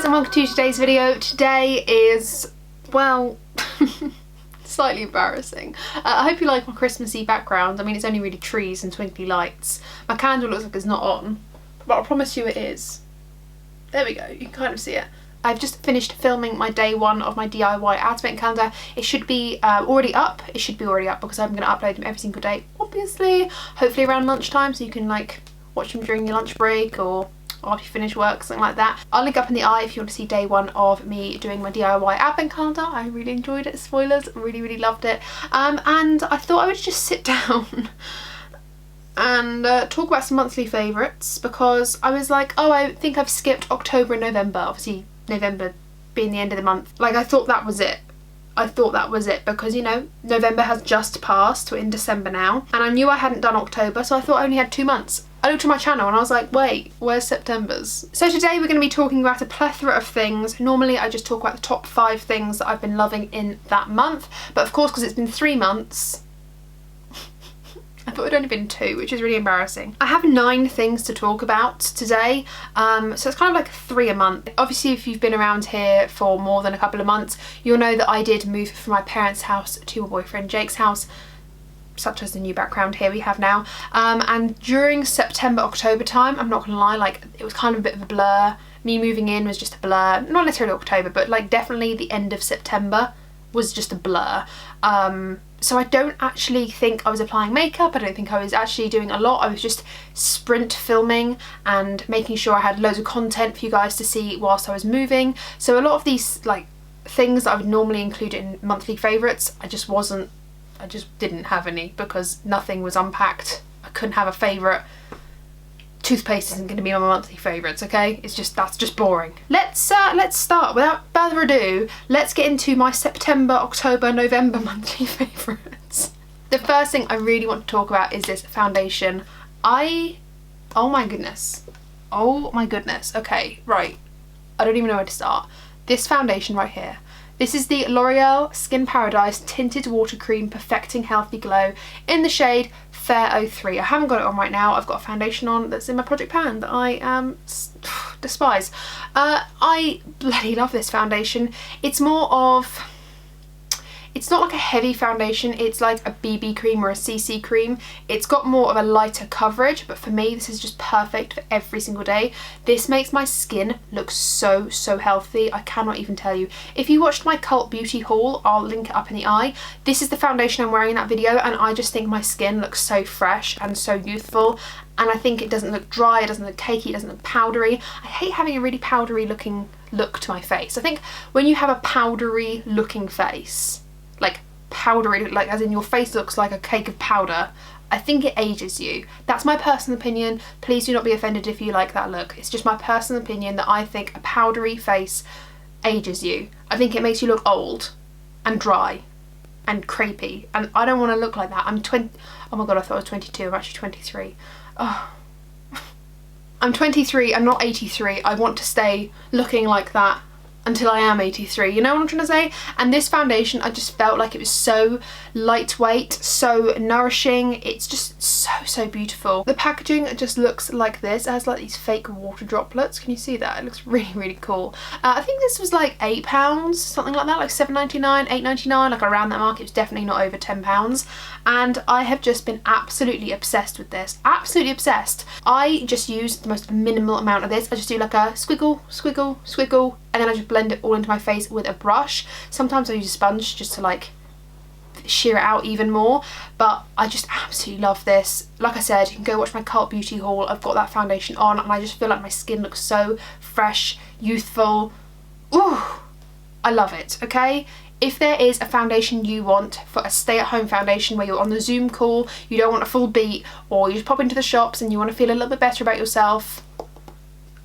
and welcome to today's video. Today is, well, slightly embarrassing. I hope you like my Christmassy background. I mean, it's only really trees and twinkly lights. My candle looks like it's not on, but I promise you it is. There we go, you can kind of see it. I've just finished filming my day one of my DIY advent calendar. It should be already up. It should be already up because I'm going to upload them every single day, obviously. Hopefully around lunchtime, so you can like watch them during your lunch break or after you finish work, something like that. I'll link up in the eye if you want to see day one of me doing my DIY advent calendar. I really enjoyed it. Spoilers, really loved it. And I thought I would just sit down and talk about some monthly favourites, because I was like, oh, I think I've skipped October and November. Obviously November being the end of the month. Like, I thought that was it. I thought that was it because, you know, November has just passed. We're in December now, and I knew I hadn't done October, so I thought I only had 2 months. I looked at my channel and I was like, wait, where's September's? So today we're going to be talking about a plethora of things. Normally I just talk about the top 5 things that I've been loving in that month, but of course, because it's been 3 months, I thought it'd only been 2, which is really embarrassing. I have 9 things to talk about today, so it's kind of like 3 a month. Obviously, if you've been around here for more than a couple of months, you'll know that I did move from my parents' house to my boyfriend Jake's house, such as the new background here we have now. And during September, October time, I'm not gonna lie, like, it was kind of a bit of a blur. Me moving in was just a blur. Not necessarily October, but like definitely the end of September was just a blur. So I don't actually think I was applying makeup. I don't think I was actually doing a lot. I was just sprint filming and making sure I had loads of content for you guys to see whilst I was moving. So a lot of these like things that I would normally include in monthly favourites, I just didn't have any because nothing was unpacked. I couldn't have a favourite. Toothpaste isn't going to be on my monthly favourites, okay? It's just, that's just boring. Let's start. Without further ado, let's get into my September, October, November monthly favourites. The first thing I really want to talk about is this foundation. Oh my goodness. Okay, right. I don't even know where to start. This foundation right here. This is the L'Oreal Skin Paradise Tinted Water Cream Perfecting Healthy Glow in the shade Fair 03. I haven't got it on right now. I've got a foundation on that's in my project pan that I despise. I bloody love this foundation. It's more of, it's not like a heavy foundation, it's like a BB cream or a CC cream. It's got more of a lighter coverage, but for me this is just perfect for every single day. This makes my skin look so healthy. I cannot even tell you. If you watched my Cult Beauty haul, I'll link it up in the eye. This is the foundation I'm wearing in that video, and I just think my skin looks so fresh and so youthful, and I think it doesn't look dry, it doesn't look cakey, it doesn't look powdery. I hate having a really powdery looking look to my face. I think when you have a powdery looking face, like powdery, like as in your face looks like a cake of powder, I think it ages you. That's my personal opinion. Please do not be offended if you like that look. It's just my personal opinion that I think a powdery face ages you. I think it makes you look old and dry and crepey, and I don't want to look like that. I'm 20, oh my god, I thought I was 22, I'm actually 23. Oh. I'm 23, I'm not 83. I want to stay looking like that until I am 83, you know what I'm trying to say? And this foundation, I just felt like it was so lightweight, so nourishing. It's just so beautiful. The packaging just looks like this. It has like these fake water droplets. Can you see that? It looks really cool. I think this was like £8, something like that, like £7.99, £8.99, like around that mark. It was definitely not over £10. And I have just been absolutely obsessed with this. Absolutely obsessed. I just use the most minimal amount of this. I just do like a squiggle, and then I just blend it all into my face with a brush. Sometimes I use a sponge just to like sheer it out even more, but I just absolutely love this. Like I said, you can go watch my Cult Beauty haul. I've got that foundation on and I just feel like my skin looks so fresh, youthful. Ooh, I love it, okay? If there is a foundation you want for a stay-at-home foundation where you're on the Zoom call, you don't want a full beat, or you just pop into the shops and you want to feel a little bit better about yourself,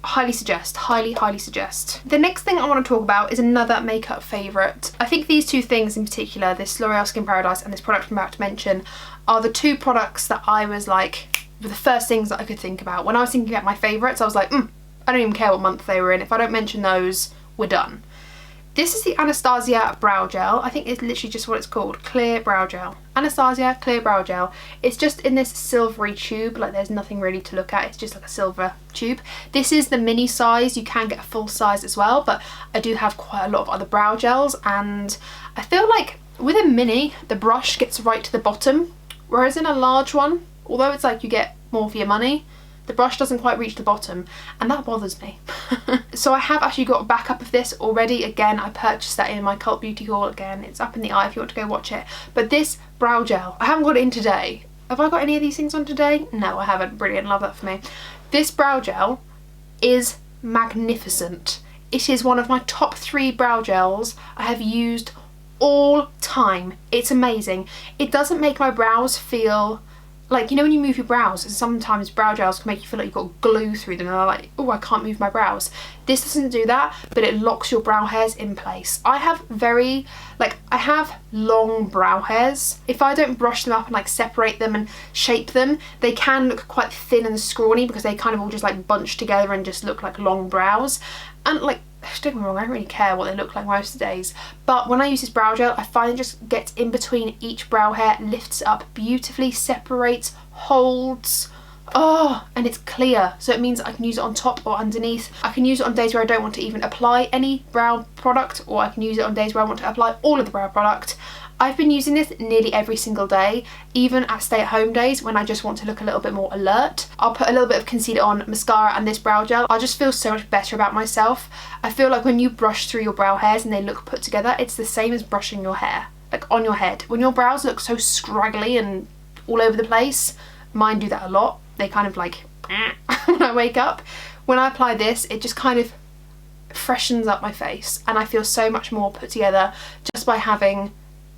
highly suggest, highly suggest. The next thing I want to talk about is another makeup favourite. I think these 2 things in particular, this L'Oreal Skin Paradise and this product I'm about to mention, are the 2 products that I was like, were the first things that I could think about. When I was thinking about my favourites, I was like, I don't even care what month they were in. If I don't mention those, we're done. This is the Anastasia Brow Gel. I think it's literally just what it's called, Clear Brow Gel. Anastasia Clear Brow Gel. It's just in this silvery tube, like there's nothing really to look at, it's just like a silver tube. This is the mini size. You can get a full size as well, but I do have quite a lot of other brow gels, and I feel like with a mini, the brush gets right to the bottom, whereas in a large one, although it's like you get more for your money, the brush doesn't quite reach the bottom, and that bothers me. So I have actually got a backup of this already. Again, I purchased that in my Cult Beauty haul. Again, it's up in the eye if you want to go watch it. But this brow gel, I haven't got it in today. Have I got any of these things on today? No, I haven't. Brilliant, love that for me. This brow gel is magnificent. It is one of my top 3 brow gels I have used all time. It's amazing. It doesn't make my brows feel like, you know when you move your brows, and sometimes brow gels can make you feel like you've got glue through them and they're like, oh, I can't move my brows. This doesn't do that, but it locks your brow hairs in place. I have long brow hairs. If I don't brush them up and like separate them and shape them, they can look quite thin and scrawny because they kind of all just like bunch together and just look like long brows. And like, don't get me wrong, I don't really care what they look like most of the days, but when I use this brow gel, I find it just gets in between each brow hair, lifts it up beautifully, separates, holds, and it's clear, so it means I can use it on top or underneath. I can use it on days where I don't want to even apply any brow product, or I can use it on days where I want to apply all of the brow product. I've been using this nearly every single day, even at stay-at-home days when I just want to look a little bit more alert. I'll put a little bit of concealer on, mascara and this brow gel. I'll just feel so much better about myself. I feel like when you brush through your brow hairs and they look put together, it's the same as brushing your hair, like on your head. When your brows look so scraggly and all over the place, mine do that a lot. They kind of like, when I wake up. When I apply this, it just kind of freshens up my face and I feel so much more put together just by having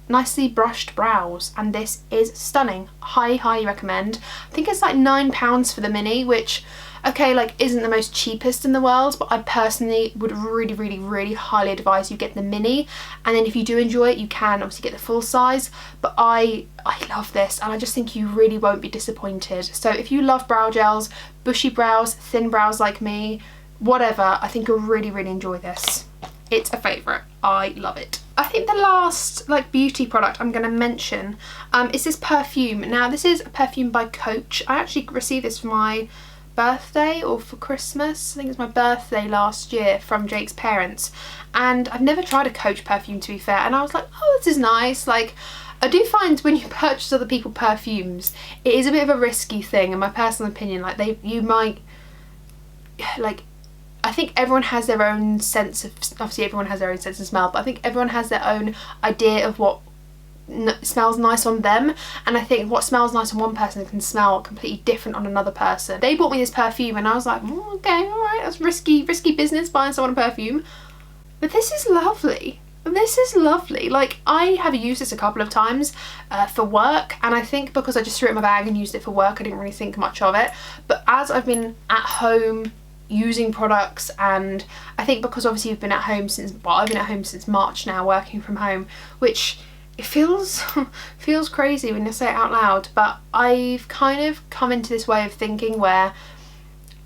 nicely brushed brows, and this is stunning. Highly recommend. I think it's like £9 for the mini, which, okay, like isn't the most cheapest in the world, but I personally would really highly advise you get the mini, and then if you do enjoy it, you can obviously get the full size. But I love this, and I just think you really won't be disappointed. So if you love brow gels, bushy brows, thin brows like me, whatever, I think you'll really enjoy this. It's a favourite. I love it. I think the last like beauty product I'm going to mention is this perfume. Now this is a perfume by Coach. I actually received this for my birthday or for Christmas. I think it was my birthday last year from Jake's parents, and I've never tried a Coach perfume, to be fair, and I was like, oh, this is nice. Like, I do find when you purchase other people's perfumes, it is a bit of a risky thing, in my personal opinion. Like you might, like, I think everyone has their own sense of, obviously everyone has their own sense of smell, but I think everyone has their own idea of what smells nice on them, and I think what smells nice on one person can smell completely different on another person. They bought me this perfume and I was like, okay, alright, that's risky business, buying someone a perfume. But this is lovely. This is lovely. Like, I have used this a couple of times for work, and I think because I just threw it in my bag and used it for work, I didn't really think much of it. But as I've been at home using products, and I think because obviously you've been at home since, well, I've been at home since March now, working from home, which it feels crazy when I say it out loud, but I've kind of come into this way of thinking where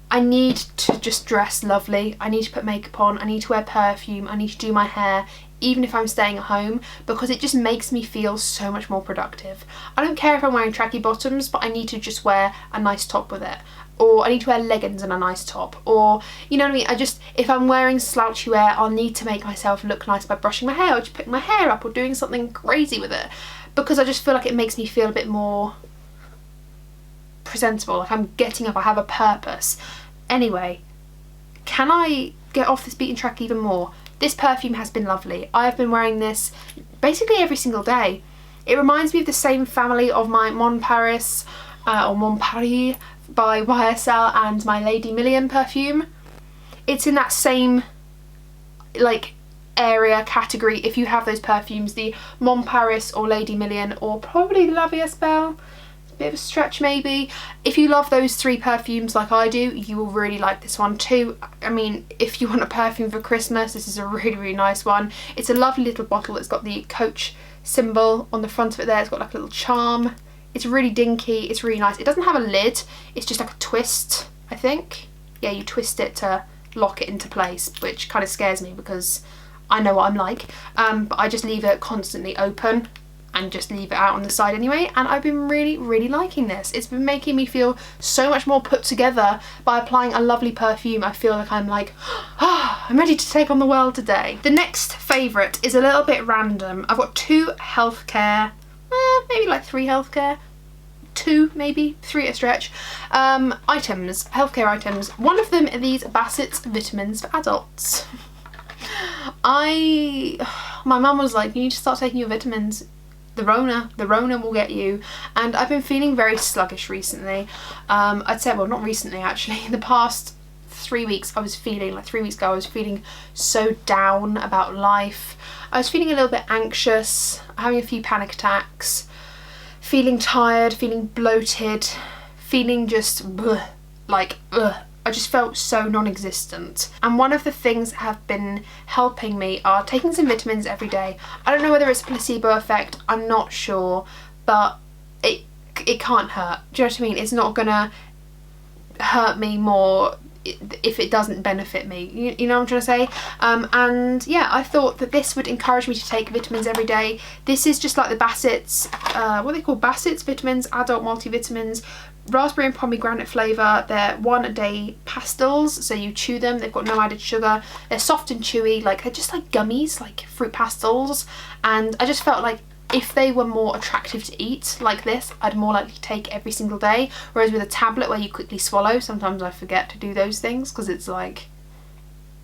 I need to just dress lovely, I need to put makeup on, I need to wear perfume, I need to do my hair, even if I'm staying at home, because it just makes me feel so much more productive. I don't care if I'm wearing tracky bottoms, but I need to just wear a nice top with it. Or I need to wear leggings and a nice top, or you know what I mean, if I'm wearing slouchy wear, I'll need to make myself look nice by brushing my hair or just putting my hair up or doing something crazy with it, because I just feel like it makes me feel a bit more presentable, like I'm getting up, I have a purpose. Anyway, can I get off this beaten track even more? This perfume has been lovely. I have been wearing this basically every single day. It reminds me of the same family of my Mon Paris or Mon Paris by YSL and my Lady Million perfume. It's in that same like area category. If you have those perfumes, the Mon Paris or Lady Million, or probably La Vie Belle, bit of a stretch maybe. If you love those 3 perfumes like I do, you will really like this one too. I mean, if you want a perfume for Christmas, this is a really nice one. It's a lovely little bottle. It's got the Coach symbol on the front of it there. It's got like a little charm. It's really dinky, it's really nice. It doesn't have a lid, it's just like a twist, I think. Yeah, you twist it to lock it into place, which kind of scares me because I know what I'm like, but I just leave it constantly open and just leave it out on the side anyway, and I've been really liking this. It's been making me feel so much more put together by applying a lovely perfume. I feel like I'm like, I'm ready to take on the world today. The next favourite is a little bit random. I've got 2 healthcare, maybe like 3 healthcare, 2 maybe, 3 at a stretch, healthcare items. One of them are these Bassets Vitamins for adults. My mum was like, you need to start taking your vitamins. The Rona will get you. And I've been feeling very sluggish recently. I'd say, well, not recently actually, in the past 3 weeks I was feeling, like 3 weeks ago, I was feeling so down about life. I was feeling a little bit anxious, having a few panic attacks, feeling tired, feeling bloated, feeling just bleh, like ugh. I just felt so non-existent. And one of the things that have been helping me are taking some vitamins every day. I don't know whether it's a placebo effect, I'm not sure, but it can't hurt. Do you know what I mean? It's not gonna hurt me more if it doesn't benefit me, you know what I'm trying to say? And yeah, I thought that this would encourage me to take vitamins every day. This is just like the Bassets, what are they called? Bassets Vitamins, Adult Multivitamins, raspberry and pomegranate flavour. They're 1 a day pastils, so you chew them, they've got no added sugar, they're soft and chewy, like they're just like gummies, like fruit pastils. And I just felt like if they were more attractive to eat like this, I'd more likely take every single day. Whereas with a tablet where you quickly swallow, sometimes I forget to do those things because it's like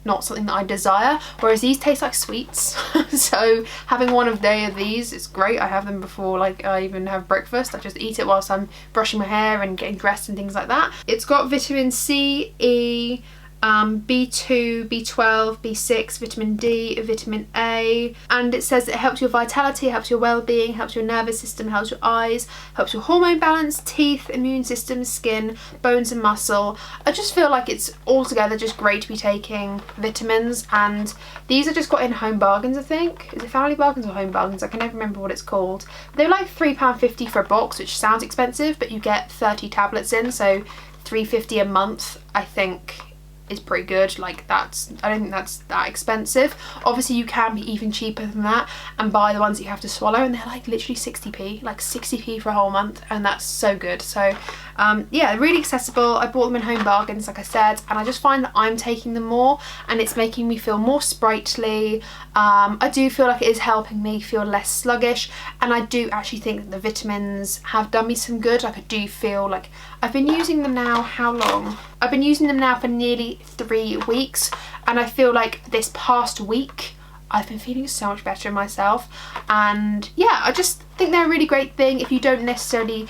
not something that I desire. Whereas these taste like sweets. So having one a day of these is great. I have them before like I even have breakfast. I just eat it whilst I'm brushing my hair and getting dressed and things like that. It's got vitamin C, E, B2, B12, B6, vitamin D, vitamin A, and it says it helps your vitality, helps your well-being, helps your nervous system, helps your eyes, helps your hormone balance, teeth, immune system, skin, bones and muscle. I just feel like it's altogether just great to be taking vitamins, and these are just got in Home Bargains, I think. Is it Family Bargains or Home Bargains? I can never remember what it's called. They're like £3.50 for a box, which sounds expensive, but you get 30 tablets in, so £3.50 a month, I think is pretty good. Like I don't think that's that expensive. Obviously you can be even cheaper than that and buy the ones that you have to swallow, and they're like literally 60p, like 60p for a whole month, and that's so good. So yeah, really accessible. I bought them in Home Bargains, like I said, and I just find that I'm taking them more and it's making me feel more sprightly. I do feel like it is helping me feel less sluggish, and I do actually think that the vitamins have done me some good. Like I do feel like I've been using them now, how long? I've been using them now for nearly 3 weeks, and I feel like this past week I've been feeling so much better in myself. And yeah, I just think they're a really great thing if you don't necessarily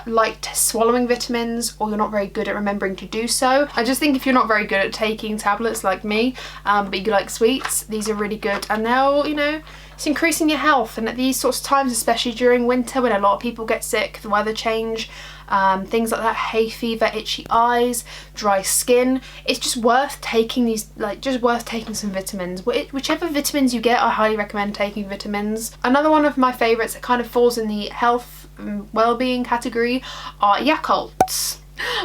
like swallowing vitamins, or you're not very good at remembering to do so. I just think if you're not very good at taking tablets like me, but you like sweets, these are really good, and they'll, you know, it's increasing your health. And at these sorts of times, especially during winter when a lot of people get sick, the weather change, things like that, hay fever, itchy eyes, dry skin, it's just worth taking these, like just worth taking some vitamins. Whichever vitamins you get, I highly recommend taking vitamins. Another one of my favourites that kind of falls in the health well-being category are Yakults.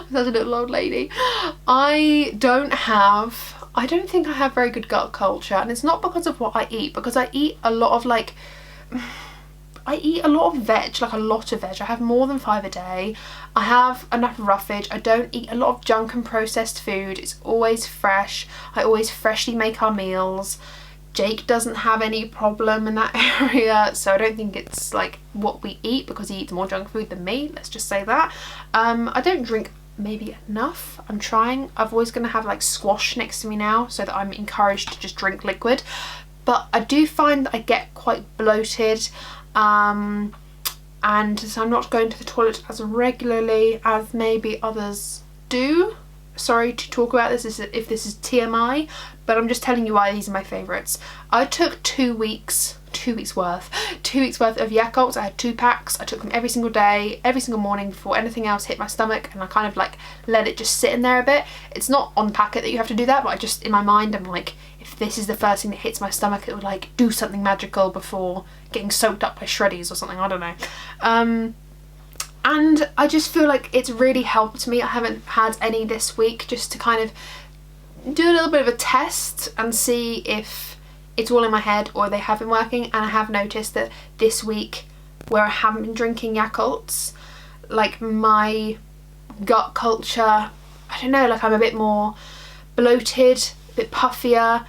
That's a little old lady. I don't think I have very good gut culture, and it's not because of what I eat, because I eat a lot of like I eat a lot of veg, like a lot of veg. I have more than 5 a day. I have enough roughage. I don't eat a lot of junk and processed food. It's always fresh. I always freshly make our meals. Jake doesn't have any problem in that area, so I don't think it's like what we eat, because he eats more junk food than me, let's just say that. I don't drink maybe enough. I'm trying. I'm always going to have like squash next to me now, so that I'm encouraged to just drink liquid. But I do find that I get quite bloated, and so I'm not going to the toilet as regularly as maybe others do. Sorry to talk about this if this is TMI, but I'm just telling you why these are my favourites. I took 2 weeks worth of Yakults. I had 2 packs. I took them every single day, every single morning before anything else hit my stomach, and I kind of like let it just sit in there a bit. It's not on the packet that you have to do that, but I just, in my mind, I'm like, if this is the first thing that hits my stomach, it would like do something magical before getting soaked up by shreddies or something, I don't know. And I just feel like it's really helped me. I haven't had any this week, just to kind of do a little bit of a test and see if it's all in my head or they have been working. And I have noticed that this week where I haven't been drinking Yakults, like my gut culture, I don't know, like I'm a bit more bloated, a bit puffier,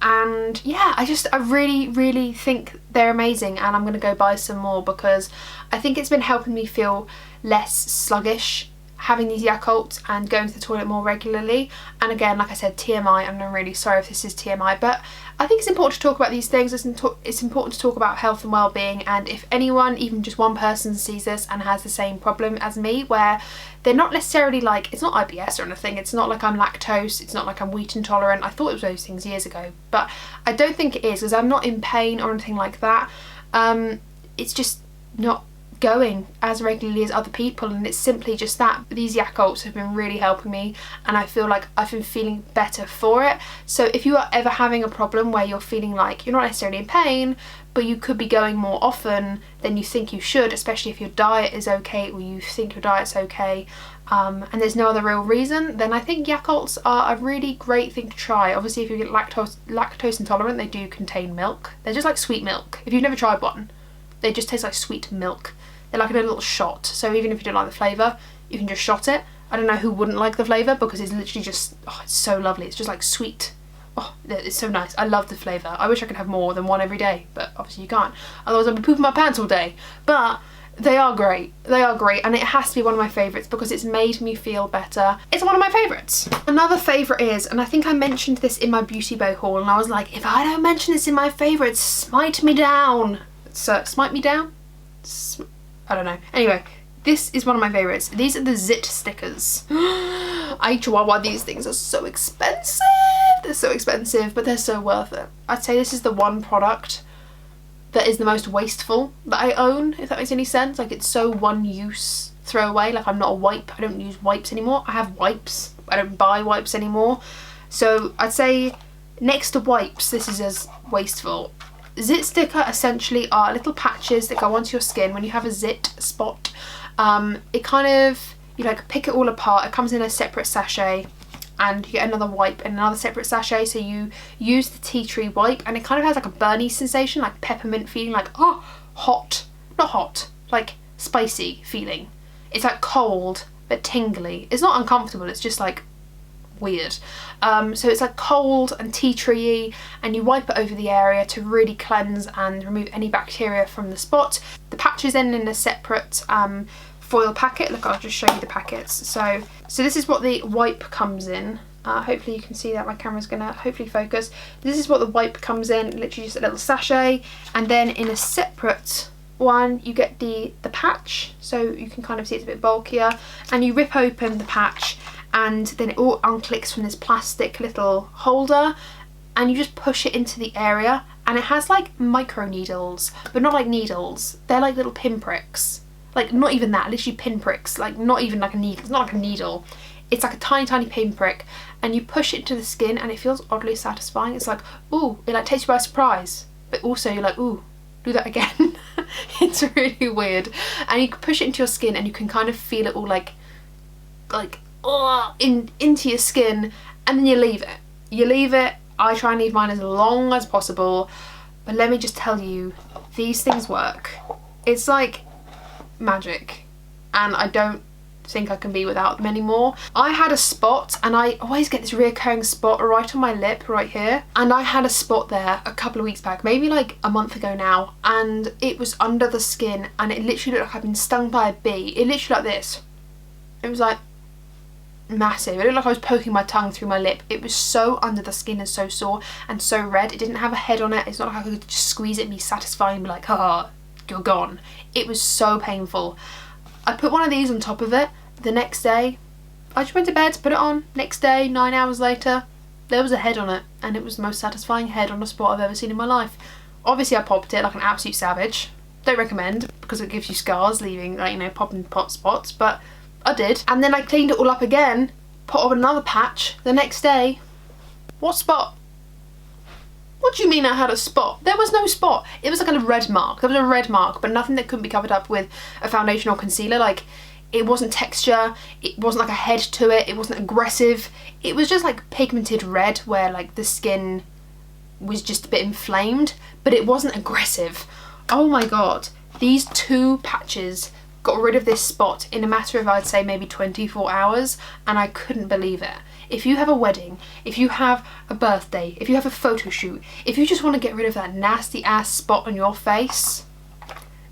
and yeah, I really think they're amazing, and I'm gonna go buy some more because I think it's been helping me feel less sluggish having these Yakults and going to the toilet more regularly. And again, like I said, TMI, and I'm really sorry if this is TMI, but I think it's important to talk about these things. It's important to talk about health and well-being, and if anyone, even just one person, sees this and has the same problem as me, where they're not necessarily like, it's not IBS or anything, it's not like I'm lactose, it's not like I'm wheat intolerant. I thought it was those things years ago, but I don't think it is, because I'm not in pain or anything like that. It's just not going as regularly as other people, and it's simply just that. These Yakults have been really helping me, and I feel like I've been feeling better for it. So if you are ever having a problem where you're feeling like you're not necessarily in pain, but you could be going more often than you think you should, especially if your diet is okay or you think your diet's okay, and there's no other real reason, then I think Yakults are a really great thing to try. Obviously if you get lactose intolerant, they do contain milk. They're just like sweet milk. If you've never tried one, they just taste like sweet milk. They're like in a little shot, so even if you don't like the flavour, you can just shot it. I don't know who wouldn't like the flavour, because it's literally just, oh, it's so lovely. It's just like sweet. Oh, it's so nice. I love the flavour. I wish I could have more than one every day, but obviously you can't. Otherwise I'd be pooping my pants all day. But they are great. They are great, and it has to be one of my favourites because it's made me feel better. It's one of my favourites. Another favourite is, and I think I mentioned this in my Beauty Bow haul, and I was like, if I don't mention this in my favourites, smite me down. So, smite me down? I don't know. Anyway, this is one of my favourites. These are the Zit Stickers. I chihuahua, these things are so expensive. They're so expensive, but they're so worth it. I'd say this is the one product that is the most wasteful that I own, if that makes any sense. Like, it's so one use, throwaway. Like, I'm not a wipe. I don't use wipes anymore. I have wipes. I don't buy wipes anymore. So I'd say next to wipes, this is as wasteful. Zit Sticker essentially are little patches that go onto your skin when you have a zit spot. It kind of, you like pick it all apart. It comes in a separate sachet, and you get another wipe in another separate sachet. So you use the tea tree wipe, and it kind of has like a burny sensation, like peppermint feeling, like, oh, hot. Not hot, like spicy feeling. It's like cold but tingly. It's not uncomfortable, it's just like weird. So it's like cold and tea tree-y, and you wipe it over the area to really cleanse and remove any bacteria from the spot. The patch is then in a separate foil packet. Look, I'll just show you the packets. So this is what the wipe comes in. Hopefully you can see that. My camera's gonna hopefully focus. This is what the wipe comes in, literally just a little sachet, and then in a separate one you get the patch, so you can kind of see it's a bit bulkier, and you rip open the patch, and then it all unclicks from this plastic little holder, and you just push it into the area, and it has like micro needles, but not like needles. They're like little pinpricks. Like, not even that, literally pinpricks. Like, not even like a needle. It's not like a needle. It's like a tiny pinprick, and you push it to the skin, and it feels oddly satisfying. It's like, ooh, it like takes you by surprise, but also you're like, ooh, do that again. It's really weird. And you can push it into your skin, and you can kind of feel it all like into your skin, and then you leave it. I try and leave mine as long as possible, but let me just tell you, these things work. It's like magic, and I don't think I can be without them anymore. I had a spot, and I always get this reoccurring spot right on my lip right here, and I had a spot there a couple of weeks back, maybe like a month ago now, and it was under the skin, and it literally looked like I'd been stung by a bee. It literally like this. It was like massive. It looked like I was poking my tongue through my lip. It was so under the skin and so sore and so red. It didn't have a head on it. It's not like I could just squeeze it and be satisfying and be like, ah, you're gone. It was so painful. I put one of these on top of it. The next day, I just went to bed, put it on. Next day, 9 hours later, there was a head on it, and it was the most satisfying head on a spot I've ever seen in my life. Obviously I popped it like an absolute savage. Don't recommend, because it gives you scars, leaving, like, you know, popping pot spots, but I did. And then I cleaned it all up again, put on another patch the next day. What spot? What do you mean I had a spot? There was no spot. It was like a red mark. There was a red mark, but nothing that couldn't be covered up with a foundation or concealer. Like, it wasn't texture, it wasn't like a head to it, it wasn't aggressive. It was just like pigmented red, where like the skin was just a bit inflamed, but it wasn't aggressive. Oh my god, these 2 patches got rid of this spot in a matter of, I'd say, maybe 24 hours, and I couldn't believe it. If you have a wedding, if you have a birthday, if you have a photo shoot, if you just want to get rid of that nasty ass spot on your face,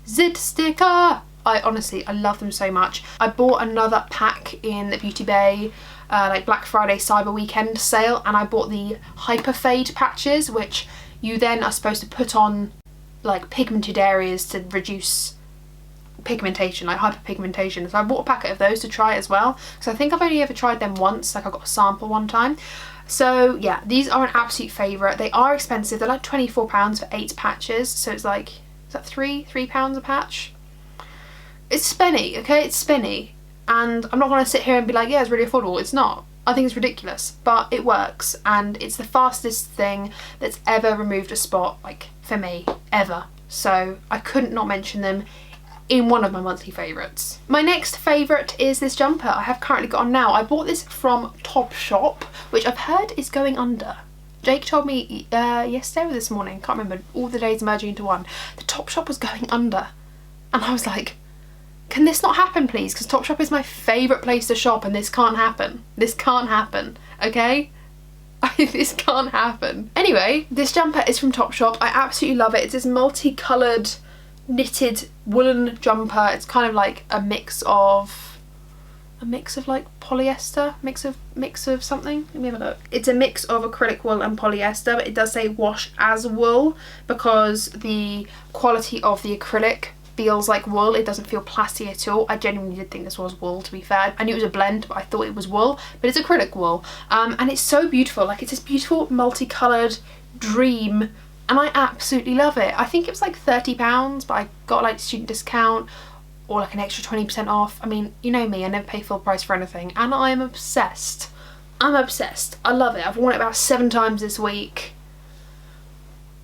Zit Sticker! I love them so much. I bought another pack in the Beauty Bay like Black Friday Cyber Weekend sale, and I bought the Hyper Fade patches, which you then are supposed to put on like pigmented areas to reduce pigmentation, like hyperpigmentation. So I bought a packet of those to try as well, so I think I've only ever tried them once, like I got a sample one time. So yeah, these are an absolute favourite. They are expensive, they're like £24 for 8 patches, so it's like, is that £3 a patch? It's spenny, okay, it's spenny, and I'm not going to sit here and be like, yeah, it's really affordable. It's not. I think it's ridiculous, but it works, and it's the fastest thing that's ever removed a spot, like for me, ever. So I couldn't not mention them in one of my monthly favourites. My next favourite is this jumper I have currently got on now. I bought this from Topshop, which I've heard is going under. Jake told me yesterday or this morning, can't remember, all the days merging into one. The Topshop was going under, and I was like, can this not happen please? Because Topshop is my favourite place to shop, and this can't happen. This can't happen, okay? This can't happen. Anyway, this jumper is from Topshop. I absolutely love it. It's this multicoloured knitted woolen jumper. It's kind of like a mix of like polyester, mix of something. Let me have a look. It's a mix of acrylic wool and polyester, but it does say wash as wool because the quality of the acrylic feels like wool. It doesn't feel plastic at all. I genuinely did think this was wool, to be fair. I knew it was a blend, but I thought it was wool, but it's acrylic wool. And it's so beautiful. Like, it's this beautiful multicoloured dream, and I absolutely love it. I think it was like £30, but I got like student discount or like an extra 20% off. I mean, you know me, I never pay full price for anything, and I am obsessed. I'm obsessed. I love it. I've worn it about 7 times this week.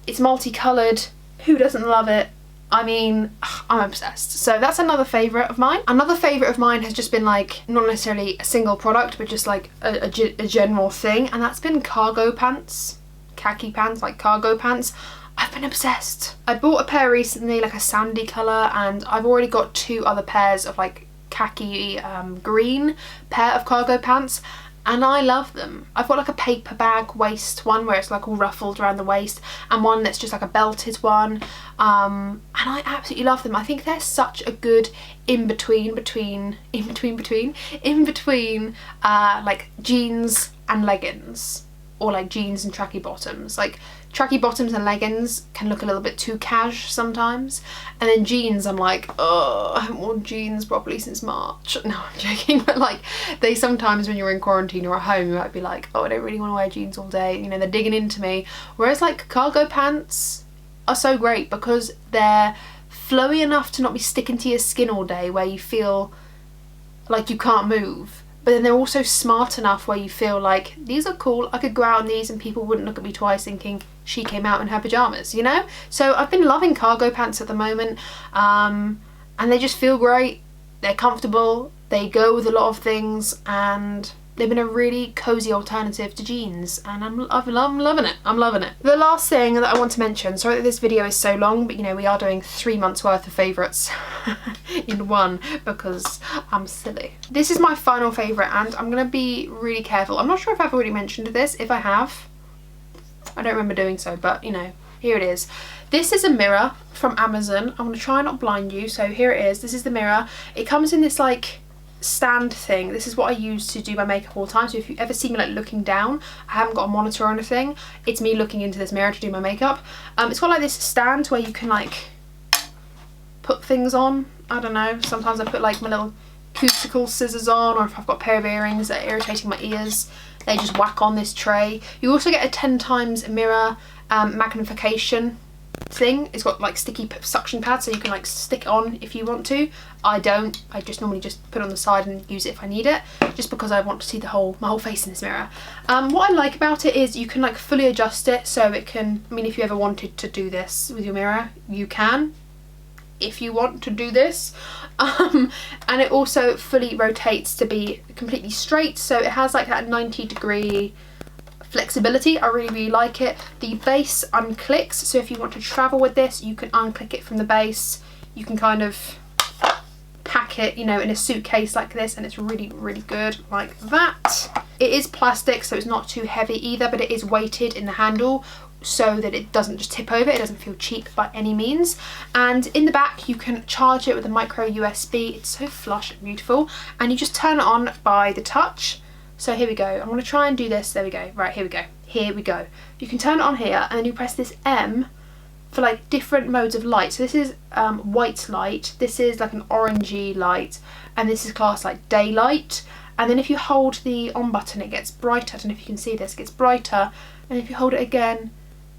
It's multicoloured. Who doesn't love it? I mean, I'm obsessed. So that's another favourite of mine. Another favourite of mine has just been like, not necessarily a single product, but just like a general thing, and that's been cargo pants. Khaki pants, like cargo pants. I've been obsessed. I bought a pair recently, like a sandy colour, and I've already got 2 other pairs of like khaki green pair of cargo pants, and I love them. I've got like a paper bag waist one where it's like all ruffled around the waist, and one that's just like a belted one, and I absolutely love them. I think they're such a good in between like jeans and leggings, or like jeans and tracky bottoms. Like tracky bottoms and leggings can look a little bit too cash sometimes, and then jeans, I'm like, oh, I haven't worn jeans properly since March. No, I'm joking, but like they sometimes, when you're in quarantine or at home, you might be like, oh, I don't really want to wear jeans all day, you know, they're digging into me. Whereas like cargo pants are so great because they're flowy enough to not be sticking to your skin all day where you feel like you can't move, but then they're also smart enough where you feel like, these are cool, I could go out in these and people wouldn't look at me twice thinking she came out in her pyjamas, you know? So I've been loving cargo pants at the moment, and they just feel great, they're comfortable, they go with a lot of things, and they've been a really cozy alternative to jeans, and I'm loving it. I'm loving it. The last thing that I want to mention, sorry that this video is so long, but you know, we are doing 3 months worth of favourites in one because I'm silly. This is my final favourite, and I'm going to be really careful. I'm not sure if I've already mentioned this. If I have, I don't remember doing so, but you know, here it is. This is a mirror from Amazon. I'm going to try and not blind you, so here it is. This is the mirror. It comes in this like stand thing. This is what I use to do my makeup all the time, so if you ever see me like looking down, I haven't got a monitor or anything, it's me looking into this mirror to do my makeup. It's got like this stand where you can like put things on. I don't know, sometimes I put like my little cuticle scissors on, or if I've got a pair of earrings that are irritating my ears, they just whack on this tray. You also get a 10 times mirror magnification thing. It's got like sticky suction pads, so you can like stick it on if you want to. I don't. I just normally just put it on the side and use it if I need it, just because I want to see my whole face in this mirror. What I like about it is you can like fully adjust it, so it can, I mean, if you ever wanted to do this with your mirror, you can, if you want to do this. And it also fully rotates to be completely straight, so it has like that 90-degree flexibility. I really like it. The base unclicks, so if you want to travel with this, you can unclick it from the base. You can kind of pack it, you know, in a suitcase like this, and it's really good like that. It is plastic, so it's not too heavy either, but it is weighted in the handle so that it doesn't just tip over. It doesn't feel cheap by any means. And in the back you can charge it with a micro USB. It's so flush and beautiful, and you just turn it on by the touch. So here we go. I'm going to try and do this. There we go. Right, here we go. Here we go. You can turn it on here, and then you press this M for like different modes of light. So this is white light, this is like an orangey light, and this is classed like daylight. And then if you hold the on button, it gets brighter. I don't know if you can see this, it gets brighter. And if you hold it again,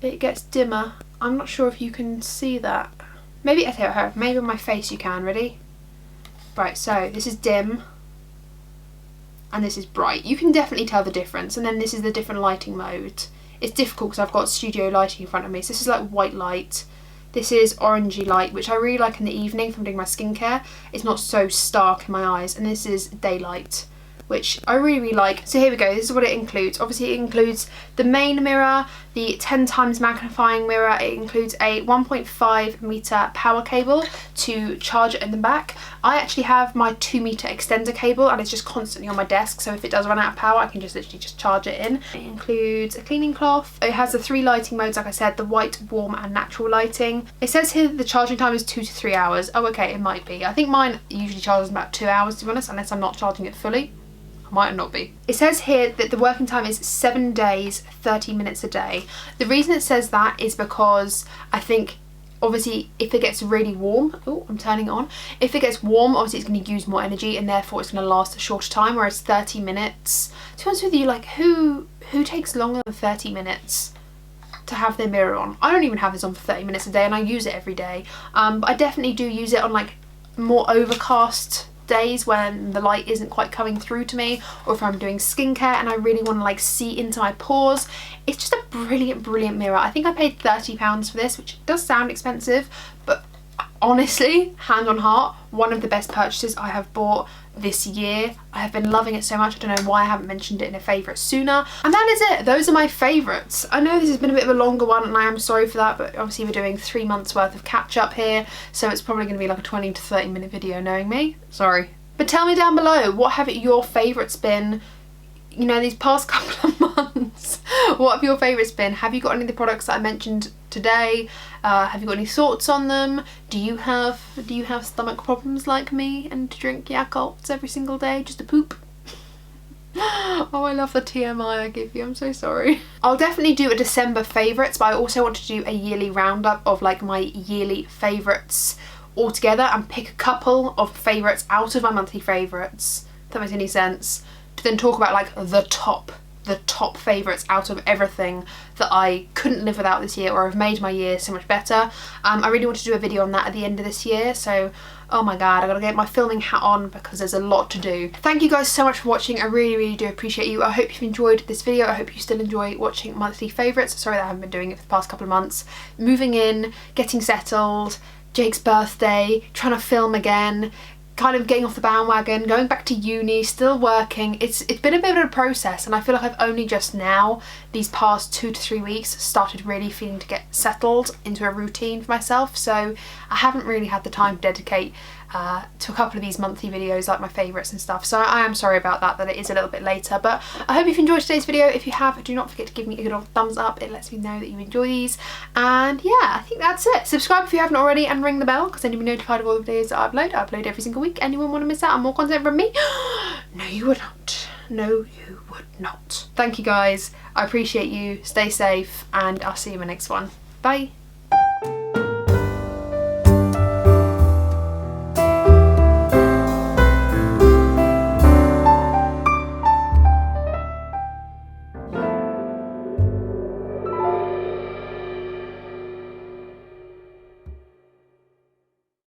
it gets dimmer. I'm not sure if you can see that. Maybe, maybe on my face you can. Ready? Right, so this is dim and this is bright. You can definitely tell the difference. And then this is the different lighting mode. It's difficult because I've got studio lighting in front of me. So this is like white light. This is orangey light, which I really like in the evening if I'm doing my skincare. It's not so stark in my eyes. And this is daylight, which I really like. So here we go, this is what it includes. Obviously it includes the main mirror, the 10 times magnifying mirror. It includes a 1.5 meter power cable to charge it in the back. I actually have my 2 meter extender cable, and it's just constantly on my desk, so if it does run out of power I can just literally just charge it in. It includes a cleaning cloth. It has the 3 lighting modes, like I said, the white, warm and natural lighting. It says here the charging time is 2 to 3 hours. Oh okay, it might be. I think mine usually charges about 2 hours, to be honest, unless I'm not charging it fully. Might not be. It says here that the working time is 7 days, 30 minutes a day. The reason it says that is because I think obviously if it gets really warm, oh I'm turning it on, if it gets warm obviously it's going to use more energy, and therefore it's going to last a shorter time, whereas 30 minutes, to be honest with you, like who takes longer than 30 minutes to have their mirror on? I don't even have this on for 30 minutes a day, and I use it every day. But I definitely do use it on like more overcast days when the light isn't quite coming through to me, or if I'm doing skincare and I really want to like see into my pores. It's just a brilliant mirror. I think I paid £30 for this, which does sound expensive, but honestly, hand on heart, one of the best purchases I have bought this year. I have been loving it so much. I don't know why I haven't mentioned it in a favourite sooner. And that is it. Those are my favourites. I know this has been a bit of a longer one, and I am sorry for that, but obviously we're doing 3 months worth of catch up here, so it's probably going to be like a 20 to 30 minute video, knowing me. Sorry. But tell me down below, what have your favourites been, you know, these past couple of months? What have your favourites been? Have you got any of the products that I mentioned today? Have you got any thoughts on them? Do you have stomach problems like me and to drink Yakults every single day just to poop? Oh, I love the TMI I give you, I'm so sorry. I'll definitely do a December favourites, but I also want to do a yearly roundup of like my yearly favourites all together, and pick a couple of favourites out of my monthly favourites, if that makes any sense, to then talk about like the top favourites out of everything that I couldn't live without this year, or have made my year so much better. I really want to do a video on that at the end of this year, so oh my god, I gotta get my filming hat on because there's a lot to do. Thank you guys so much for watching. I really do appreciate you. I hope you've enjoyed this video. I hope you still enjoy watching monthly favourites. Sorry that I haven't been doing it for the past couple of months. Moving in, getting settled, Jake's birthday, trying to film again, kind of getting off the bandwagon, going back to uni, still working. It's been a bit of a process, and I feel like I've only just now, these past 2 to 3 weeks, started really feeling to get settled into a routine for myself, so I haven't really had the time to dedicate to a couple of these monthly videos like my favourites and stuff, so I am sorry about that it is a little bit later. But I hope you've enjoyed today's video. If you have, do not forget to give me a good old thumbs up. It lets me know that you enjoy these, and yeah, I think that's it. Subscribe if you haven't already, and ring the bell because then you'll be notified of all the videos that I upload every single week. Anyone want to miss out on more content from me? No you would not. No you would not. Thank you guys, I appreciate you. Stay safe, and I'll see you in my next one. Bye.